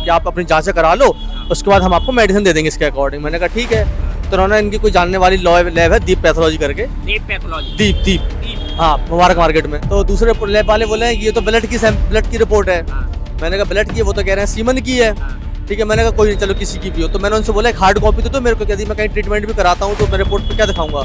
कि आप अपनी जांचें करा लो, उसके बाद हम आपको मेडिसिन दे देंगे इसके अकॉर्डिंग। मैंने कहा ठीक है। तो उन्होंने इनकी कोई जानने वाली लैब है दीप पैथोलॉजी करके, दीप हाँ मुबारक मार्केट में। तो दूसरे लैब वाले बोले हैं ये तो ब्लड की रिपोर्ट है। मैंने कहा ब्लड की है, वो तो कह रहे हैं सीमन की है। ठीक है, मैंने कहा कोई नहीं, चलो किसी की भी हो। तो मैंने उनसे बोला एक हार्ड कॉपी तो मेरे को, कहती मैं कहीं ट्रीटमेंट भी कराता हूँ तो मैं रिपोर्ट पे क्या दिखाऊंगा।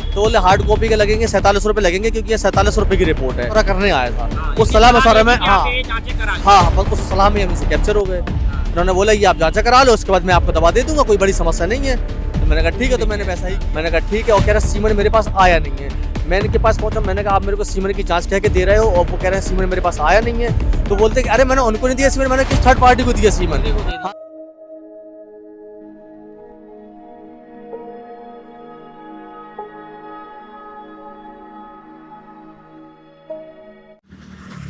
तो बोले हार्ड कॉपी के लगेंगे 47 रुपये लगेंगे, क्योंकि ये 47 रुपये की रिपोर्ट है। पूरा करने आया था उस सलाह मशवरे में। हाँ बस उस सलाह में हम इसे कैप्चर हो गए। उन्होंने बोला ये आप जांचा करा लो, उसके बाद मैं आपको दवा दे दूंगा, कोई बड़ी समस्या नहीं है। तो मैंने कहा ठीक है। तो मैंने वैसा ही मैंने कहा ठीक है। और कह रहा सीमन मेरे पास आया नहीं है। मैं इनके पास पहुंचा, मैंने कहा आप मेरे को सीमन की जांच कह के दे रहे हो, और वो कह रहे हैं सीमन मेरे पास आया नहीं है। तो बोलते कि अरे मैंने उनको नहीं दिया सीमन, मैंने किस थर्ड पार्टी को दिया सीमन।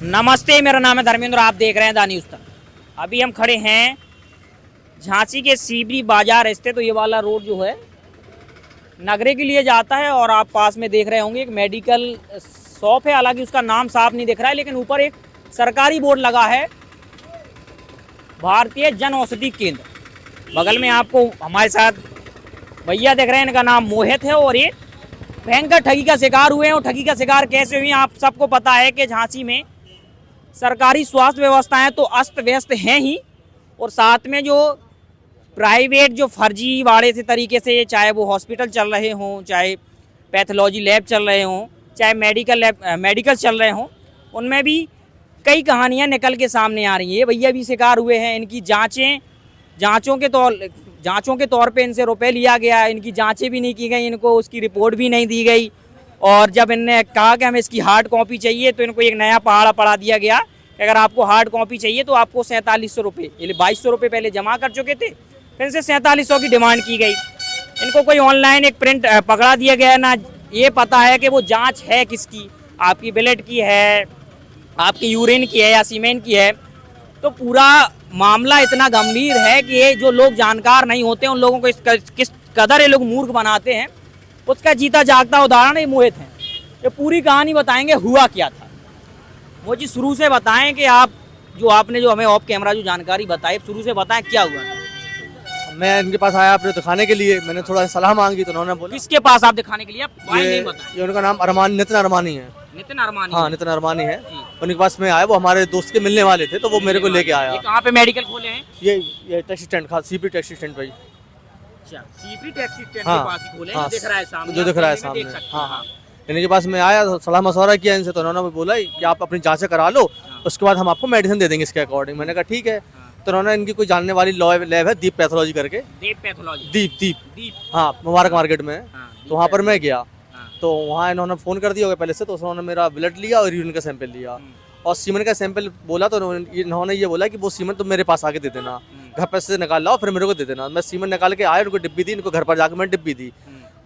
नमस्ते, मेरा नाम है धर्मेंद्र, आप देख रहे हैं द न्यूज़ तक। अभी हम खड़े हैं झांसी के सीबरी बाजार स्थित। तो ये वाला रोड जो है नगरे के लिए जाता है, और आप पास में देख रहे होंगे एक मेडिकल शॉप है। हालांकि उसका नाम साफ नहीं दिख रहा है, लेकिन ऊपर एक सरकारी बोर्ड लगा है भारतीय जन औषधि केंद्र। बगल में आपको हमारे साथ भैया देख रहे हैं, इनका नाम मोहित है, और ये भयंकर ठगी का शिकार हुए हैं। और ठगी का शिकार कैसे हुए आप सबको पता है कि झांसी में सरकारी स्वास्थ्य व्यवस्थाएं तो अस्त व्यस्त हैं ही, और साथ में जो प्राइवेट जो फर्जी वाड़े से तरीके से, चाहे वो हॉस्पिटल चल रहे हों, चाहे पैथोलॉजी लैब चल रहे हों, चाहे मेडिकल चल रहे हों, उनमें भी कई कहानियां निकल के सामने आ रही हैं। भैया भी शिकार हुए हैं। इनकी जांचों के तौर पे इनसे रुपए लिया गया, इनकी जांचें भी नहीं की गई, इनको उसकी रिपोर्ट भी नहीं दी गई। और जब इनने कहा कि हमें इसकी हार्ड कॉपी चाहिए, तो इनको एक नया पहाड़ा पड़ा दिया गया कि अगर आपको हार्ड कॉपी चाहिए तो आपको 4700 रुपये, यानी 2200 रुपये पहले जमा कर चुके थे, फिर से 4700 की डिमांड की गई। इनको कोई ऑनलाइन एक प्रिंट पकड़ा दिया गया, ना ये पता है कि वो जांच है किसकी, आपकी ब्लड की है, आपकी यूरिन की है या सीमेन की है। तो पूरा मामला इतना गंभीर है कि ये जो लोग जानकार नहीं होते उन लोगों को किस कदर ये लोग मूर्ख बनाते हैं, उसका जीता जागता उदाहरण ये मोहित है। ये पूरी कहानी बताएंगे हुआ क्या था। वो जी शुरू से बताएं कि आपने जो हमें ऑफ कैमरा जो जानकारी बताई, शुरू से बताएं क्या हुआ था। मैं इनके पास आया अपने दिखाने के लिए, मैंने थोड़ा सलाह मांगी तो उन्होंने बोला किसके पास आप दिखाने के लिए, नहीं बताया। ये उनका नाम नितिन अरमानी है। नितिन अरमानी? हाँ नितिन अरमानी है। उनके पास में आया, वो हमारे दोस्त के मिलने वाले थे, तो वो मेरे को लेके आया। ये कहाँ पे मेडिकल खोले हैं? ये taxi stand, CP taxi stand भाई। अच्छा, सीपी टैक्सी स्टैंड हाँ, के पास ही खोले हैं। हाँ, दिख रहा है सामने, जो दिख रहा है सामने। हाँ, इनके पास में आया, सलाह मशवरा किया इनसे, तो उन्होंने बोला कि आप अपनी जांचें करा लो, उसके बाद हम आपको मेडिसिन दे देंगे इसके अकॉर्डिंग। मैंने कहा ठीक है। तो उन्होंने इनकी कोई जानने वाली लैब है दीप पैथोलॉजी करके, दीप हाँ मुबारक मार्केट में। तो वहाँ पर मैं गया, तो वहाँ इन्होंने फ़ोन कर दिया होगा पहले से। तो उन्होंने मेरा ब्लड लिया और यूरिन का सैंपल लिया, और सीमन का सैंपल बोला। तो इन्होंने ये बोला कि वो सीमन तुम मेरे पास आके दे देना, घर पर से निकाल लाओ, फिर मेरे को दे देना। मैं सीमन निकाल के आया, उनको डिब्बी दी, इनको घर पर जाकर मैंने डिब्बी दी।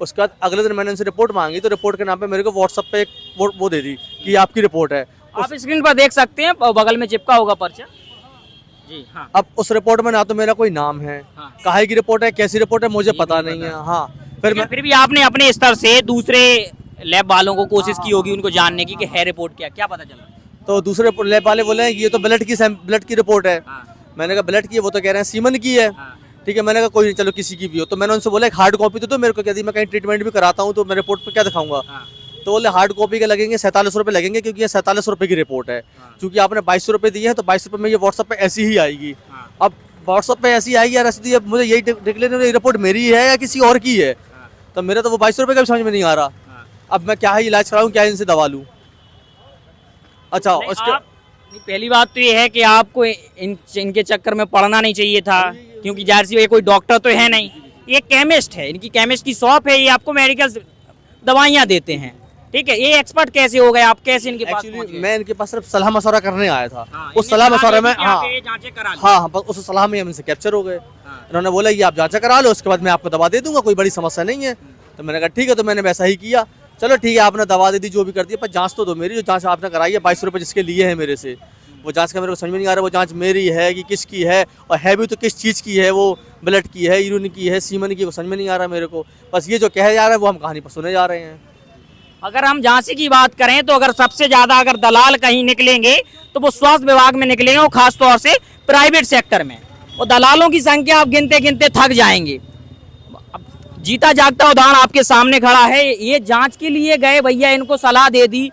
उसके बाद अगले दिन मैंने उनसे रिपोर्ट मांगी, तो रिपोर्ट के नाम पे मेरे को व्हाट्सएप पे एक वो दे दी कि आपकी रिपोर्ट है। आप स्क्रीन पर देख सकते हैं, बगल में चिपका होगा पर्चा जी। हाँ। अब उस रिपोर्ट में ना तो मेरा कोई नाम है, काहे की रिपोर्ट है, कैसी रिपोर्ट है, मुझे पता नहीं है। हाँ, फिर भी आपने अपने स्तर से दूसरे लैब वालों को कोशिश की होगी उनको जानने की कि है रिपोर्ट क्या पता चला? तो दूसरे लैब वाले बोले हैं कि ये तो ब्लड की रिपोर्ट है। मैंने कहा ब्लड की है, वो तो कह रहे हैं सीमन की है। ठीक है, मैंने कहा कोई नहीं, चलो किसी की भी हो। तो मैंने उनसे बोला एक हार्ड कॉपी तो मेरे को, कहती मैं कहीं ट्रीटमेंट भी कराता हूँ तो मैं रिपोर्ट पे क्या दिखाऊंगा। तो बोले हार्ड कॉपी के लगेंगे 47 रुपये लगेंगे, क्योंकि ये 47 रुपये की रिपोर्ट है। क्योंकि आपने 2200 रुपये दिए हैं, तो 2200 रुपये में ये व्हाट्सएप पे ऐसी ही आएगी। अब व्हाट्सएप पे ऐसी आएगी यार, अब मुझे यही डिक्लेयर, ये रिपोर्ट मेरी है या किसी और की है। तो मेरा तो वो 2200 रुपये का भी समझ में नहीं आ रहा। अब मैं क्या ही इलाज कराऊँ, क्या इनसे दवा लूँ। अच्छा, उसके पहली बात तो ये है कि आपको इनके चक्कर में पड़ना नहीं चाहिए था, क्योंकि जाहिर सी कोई डॉक्टर तो है नहीं, ये केमिस्ट है, इनकी केमिस्ट की शॉप है, ये आपको मेडिकल दवाइयाँ देते हैं। ठीक है, ये एक्सपर्ट कैसे हो गए, आप कैसे इनके पास पहुंच गए? मैं इनके पास सिर्फ सलाह मशवरा करने आया था। उस सलाह मशवरे में हाँ उस सलाह में हम इनसे कैप्चर हो गए। उन्होंने बोला ये आप जांचा करा लो, उसके बाद मैं आपको दवा दे दूंगा, कोई बड़ी समस्या नहीं है। तो मैंने कहा ठीक है। तो मैंने वैसा ही किया। चलो ठीक है, आपने दवा दे दी, जो भी कर दिया, पर जांच तो दो मेरी, जो जांच आपने कराई है 2200 रुपये जिसके लिए है मेरे से, वो जांच का मेरे को समझ में नहीं आ रहा। वो जांच मेरी है कि किसकी है, और है भी तो किस चीज़ की है, वो ब्लड की है, यूरिन की है, सीमन की, वो समझ में नहीं आ रहा मेरे को। बस ये जो कहे जा रहा है वो हम कहानी पर सुने जा रहे हैं। अगर हम झांसी की बात करें तो अगर सबसे ज्यादा अगर दलाल कहीं निकलेंगे तो वो स्वास्थ्य विभाग में निकलेंगे, वो खास तौर से प्राइवेट सेक्टर में। और दलालों की संख्या आप गिनते गिनते थक जाएंगे। अब जीता जागता उदाहरण आपके सामने खड़ा है। ये जांच के लिए गए भैया, इनको सलाह दे दी,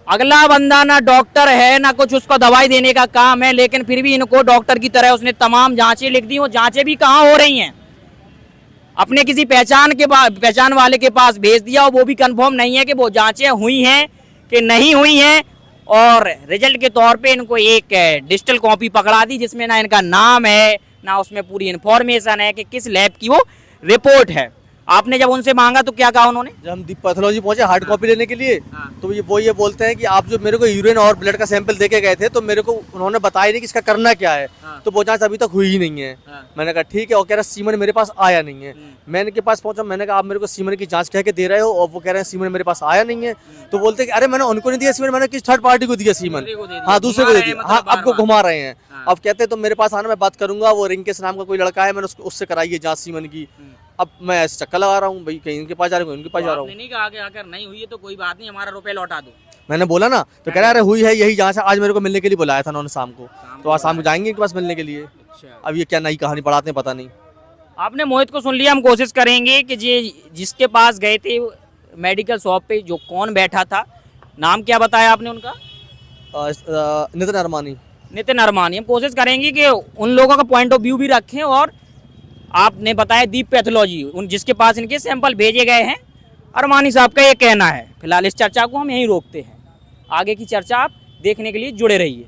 अगला बंदा ना डॉक्टर है ना कुछ उसको दवाई देने का काम है, लेकिन फिर भी इनको डॉक्टर की तरह उसने तमाम जांचें लिख दी। वो जांचें भी कहाँ हो रही हैं, अपने किसी पहचान वाले के पास भेज दिया और वो भी कंफर्म नहीं है कि वो जांचें हुई हैं कि नहीं हुई हैं। और रिजल्ट के तौर पे इनको एक डिजिटल कॉपी पकड़ा दी जिसमें ना इनका नाम है ना उसमें पूरी इन्फॉर्मेशन है कि किस लैब की वो रिपोर्ट है। आपने जब उनसे मांगा तो क्या कहा उन्होंने? जब हम दीप पैथोलॉजी पहुंचे हार्ड कॉपी लेने के लिए, तो ये बोलते हैं कि आप जो मेरे को यूरिन और ब्लड का सैंपल देके गए थे, तो मेरे को उन्होंने बताया नहीं कि इसका करना क्या है। तो वो जांच अभी तक हुई ही नहीं है। मैंने कहा ठीक है। और कह रहा सीमन मेरे पास आया नहीं है। मैं इनके पास पहुंचा, मैंने कहा आप मेरे को सीमन की जांच कह के दे रहे हो, और वो कह रहे हैं सीमन मेरे पास आया नहीं है। तो बोलते हैं कि अरे मैंने उनको नहीं दिया सीमन, मैंने किस थर्ड पार्टी को दिया सीमन। हाँ, दूसरे को दे दिया। हाँ, आपको घुमा रहे हैं। अब कहते हैं तो मेरे पास आना, मैं बात करूंगा। वो रिंकेश नाम का कोई लड़का है, मैंने उससे कराई है जांच सीमन की। अब मैं ऐसे चक्कर लगा रहा हूँ भाई, कहीं इनके पास जा रहा हूँ, इनके पास जा रहा हूँ। नहीं कहा कि अगर नहीं हुई है तो कोई बात नहीं, हमारा रुपए लौटा दो। मैंने बोला ना, तो कह रहा है अरे हुई है, यही जांच है। आज मेरे को मिलने के लिए बुलाया था उन्होंने शाम को, तो आज शाम को जाएंगे इनके पास मिलने के लिए। अब ये क्या नई कहानी पढ़ाते हैं पता नहीं। आपने मोहित को सुन लिया, हम कोशिश करेंगे कि जिसके पास गए थे मेडिकल शॉप पे, जो कौन बैठा था, नाम क्या बताया आपने उनका? नितिन अरमानी। नितिन अरमानी। हम कोशिश करेंगे कि उन लोगों का पॉइंट ऑफ व्यू भी रखें। और आपने बताया दीप पैथोलॉजी, उन जिसके पास इनके सैंपल भेजे गए हैं, अरमानी साहब का ये कहना है। फिलहाल इस चर्चा को हम यहीं रोकते हैं, आगे की चर्चा आप देखने के लिए जुड़े रहिए।